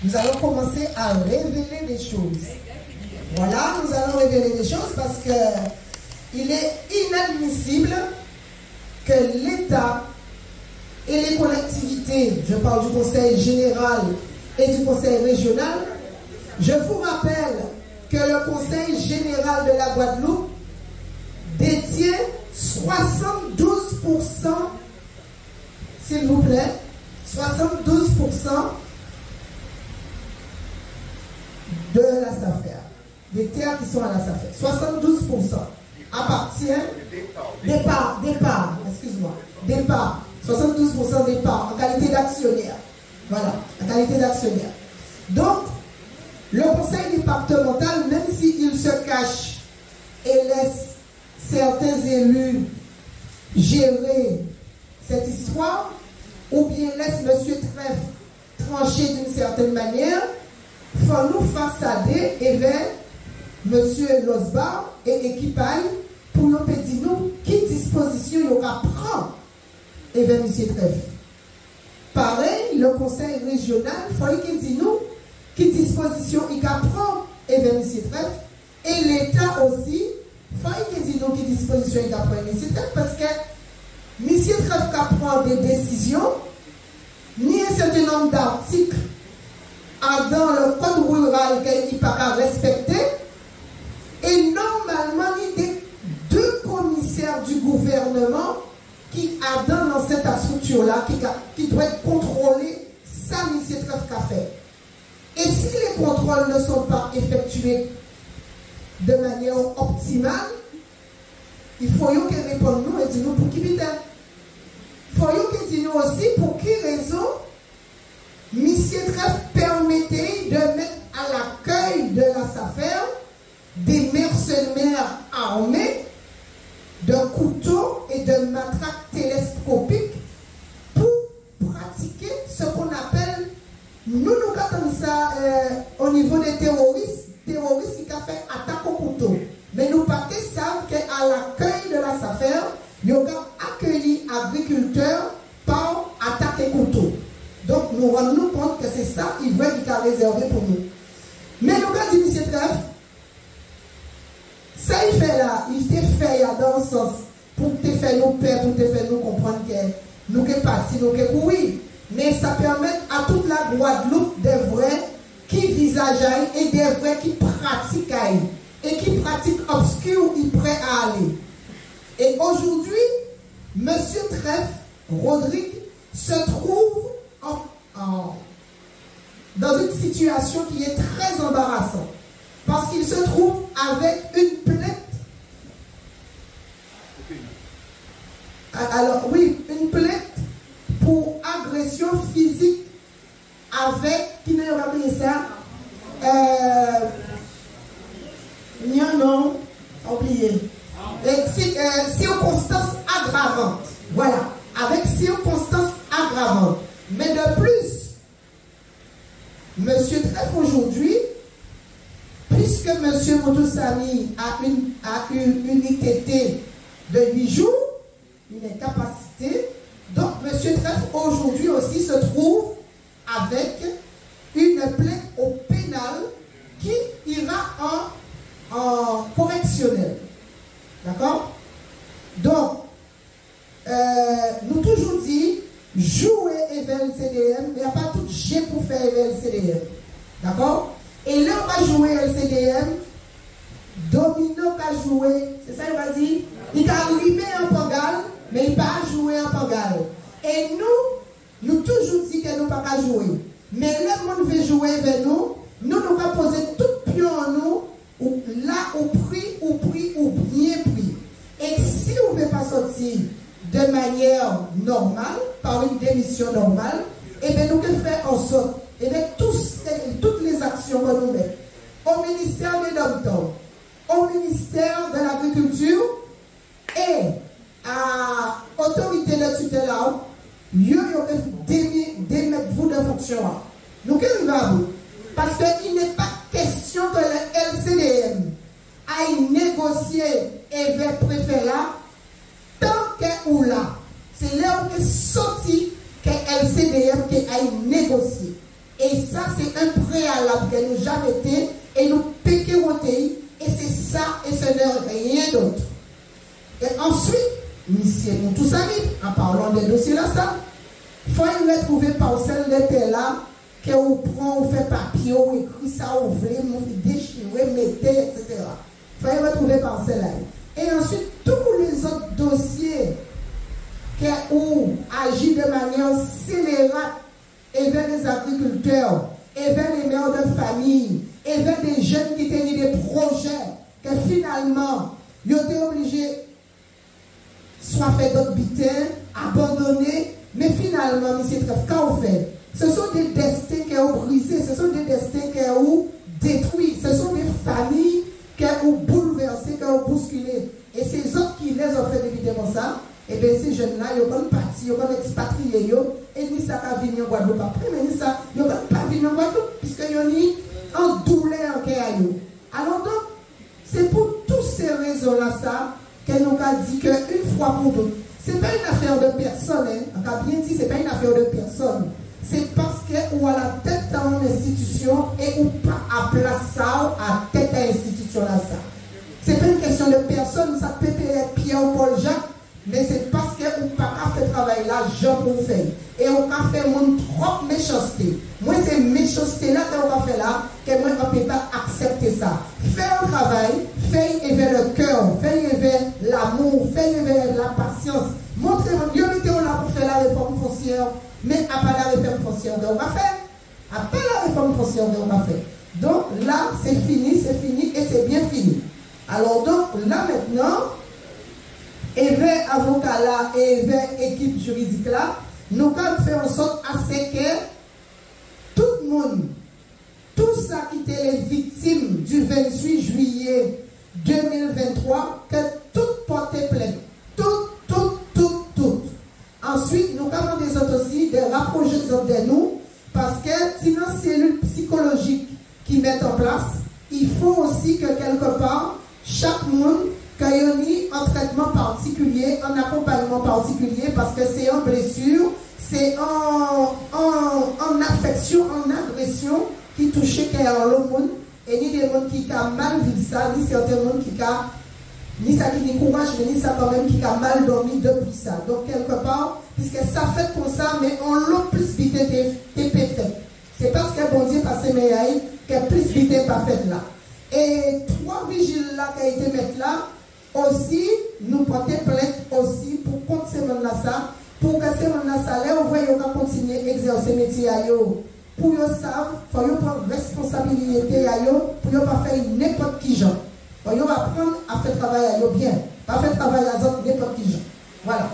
nous allons commencer à révéler des choses. Voilà, nous allons révéler des choses parce que il est inadmissible que l'État et les collectivités, je parle du Conseil général et du Conseil régional, je vous rappelle que le Conseil général de la Guadeloupe détient 72%, s'il vous plaît, 72% de la SAFER, des terres qui sont à la SAFER. 72% appartient, départ, excuse-moi, départ, 72% départ en qualité d'actionnaire. Voilà, en qualité d'actionnaire. Donc, le conseil départemental, même s'il se cache et laisse certains élus gérer cette histoire, ou bien laisse M. Trèfle trancher d'une certaine manière, faut nous façader et vers M. Losbar et équipage pour nous dire nous qui disposition il y aura prendre et vers M. Trèfle. Pareil, le conseil régional, il faut qu'il dise nous qui disposition il prend et vers M. Trèfle. Et l'État aussi, il faut qu'il dise nous qui disposition il prend M. Trèfle parce que M. Trèfle prend des décisions, ni un certain nombre d'articles dans le code rural qu'il n'est pas respecté, et normalement, il y a deux commissaires du gouvernement qui a dans cette structure-là, qui doit être contrôlé, ça, M. Trèfle a fait. Et si les contrôles ne sont pas effectués de manière optimale, il faut qu'ils répondent nous et disent nous pour qui vite. Il faut qu'ils disent nous aussi pour qui raison M. Trèfle permettait de mettre à l'accueil de la SAFER des mercenaires armés de couteaux et de matraques télescopiques pour pratiquer ce qu'on appelle, nous appelons ça au niveau des terroristes qui ont fait attaque au couteau. Mais nous pas savent qu'à l'accueil de la SAFER, ils ont accueilli agriculteurs par attaque et couteau. Donc nous rendons compte que c'est ça qu'il veut qu'il a réservé pour nous. Mais nous avons dit, M. Trèfle, ça il fait là, il t'est fait dans le sens pour te faire nous peur, pour te faire nous comprendre que nous sommes partis, nous sommes oui. Mais ça permet à toute la Guadeloupe des vrais qui visagent et des vrais qui pratiquent et qui pratiquent obscur, ils prêts à aller. Et aujourd'hui, M. Trèfle, Rodrigue, se trouve dans une situation qui est très embarrassante. Parce qu'il se trouve avec une plainte. Alors oui, une plainte pour agression physique avec, qui n'a pas appelé ça, non, oublié. Circonstances aggravantes. Voilà, avec circonstances aggravantes. Mais de plus, M. Trèfle aujourd'hui, puisque M. Moutoussami a une ITT de 8 jours, une incapacité, donc M. Trèfle aujourd'hui aussi se trouve avec une plainte au pénal qui ira en correctionnel. D'accord? Donc, nous toujours dit, jouer EVLCDM, il n'y a pas tout G pour faire EVLCDM. D'accord? Et là, on va jouer LCDM, Domino va jouer, c'est ça il va dire? Il a arrivé en Pangal, mais il va jouer en Pangal. Et nous toujours dit que nous ne pouvons pas jouer. Mais le monde veut jouer avec nous, nous allons poser tout pion en nous, là, au prix, ou bien pris. Et si on ne veut pas sortir de manière normale, par une démission normale, eh bien nous devons faire en sorte, et bien toutes les actions que nous mettons, au ministère des Dom-Tom, au ministère de l'Agriculture et à l'autorité de tutelle, nous devons démettre vous de fonction. Nous devons parce qu'il n'est pas question que le LCDM aille négocier avec le préfet là, tant que ou là. C'est là où est sorti que LCDM qui aille négocier. Et ça, c'est un préalable que nous jamais été et nous péqueroter. Et c'est ça, et ce n'est rien d'autre. Et ensuite, nous tous amis, en parlant des dossiers là, ça, il faut y retrouver parcelle de là, que vous prenez, vous faites papier, vous écrit ça, vous voulez, vous déchirez, mettez, etc. Il faut y retrouver parcelle là. Et ensuite, tous les autres dossiers où agit de manière scélérate et vers les agriculteurs, et vers les mères de famille, et vers des jeunes qui tenaient des projets, que finalement, ils ont été obligés soit faire d'autres bitins, abandonner, mais finalement, M. Trèfle, quand on fait, ce sont des destins qui ont brisé, ce sont des destins qui ont détruit, ce sont des familles qui ont bouleversé, qui ont bousculé. Et ces autres qui les ont fait évidemment ça, et bien ces jeunes-là, ils ont parti, ils ont expatrié, et ni ça n'a venu en Guadeloupe après, mais ni ça, ils n'ont pas venu en Guadeloupe, puisqu'ils ont mis en doublé en Kéaïo. Alors donc, c'est pour toutes ces raisons-là, ça, qu'elle nous a dit qu'une fois pour toutes, ce n'est pas une affaire de personne, hein. On a bien dit, ce n'est pas une affaire de personne. C'est parce qu'on a la tête dans une institution et on pas à place ça, à tête à l'institution là, ça. Ce n'est pas une question de personne, ça peut être Pierre ou Paul Jacques, mais c'est parce qu'on n'a pas fait travail là, Jean pour faire. Et on a fait trop méchanceté. Moi, c'est méchanceté là qu'on a fait là, que moi, on ne peut pas accepter ça. Faire un travail, faire vers le cœur, faire vers l'amour, faire vers la patience. Montrez-moi, Dieu mettez-vous là pour faire la réforme foncière, mais à pas la réforme foncière qu'on va faire. À pas la réforme foncière qu'on va faire. Donc là, c'est fini et c'est bien fini. Alors donc là maintenant, et vers avocat là et vers équipe juridique là, nous allons faire en sorte à ce que tout le monde, tout ça qui était les victimes du 28 juillet 2023, que tout porte plainte. Tout. Ensuite, nous avons des autres aussi de rapprocher de nous, parce que sinon, cellules psychologiques qui mettent en place, il faut aussi que quelque part, chaque monde ait un traitement particulier, un accompagnement particulier, parce que c'est en blessure, c'est en affection, en agression qui touche le monde, et ni des gens qui ont mal vécu ça, ni certains gens qui ont ni ça qui dit courage, mais ni ça quand même qui a mal dormi depuis ça. Donc quelque part, puisque ça fait comme ça, mais on l'a plus vite été fait. C'est parce que bon Dieu passé mes aïe, que plus vite pas fait là. Et 3 vigiles là qui a été mis là, aussi, nous porter plainte aussi pour contre ces gens-là ça, pour que ces gens-là ça, là, on va continuer à exercer le métier à eux. Pour qu'ils savent, il faut prendre responsabilité à eux, pour ne pas faire n'importe qui genre. On va apprendre à faire travailler à eux bien, pas faire travailler à eux n'importe qui genre. Voilà.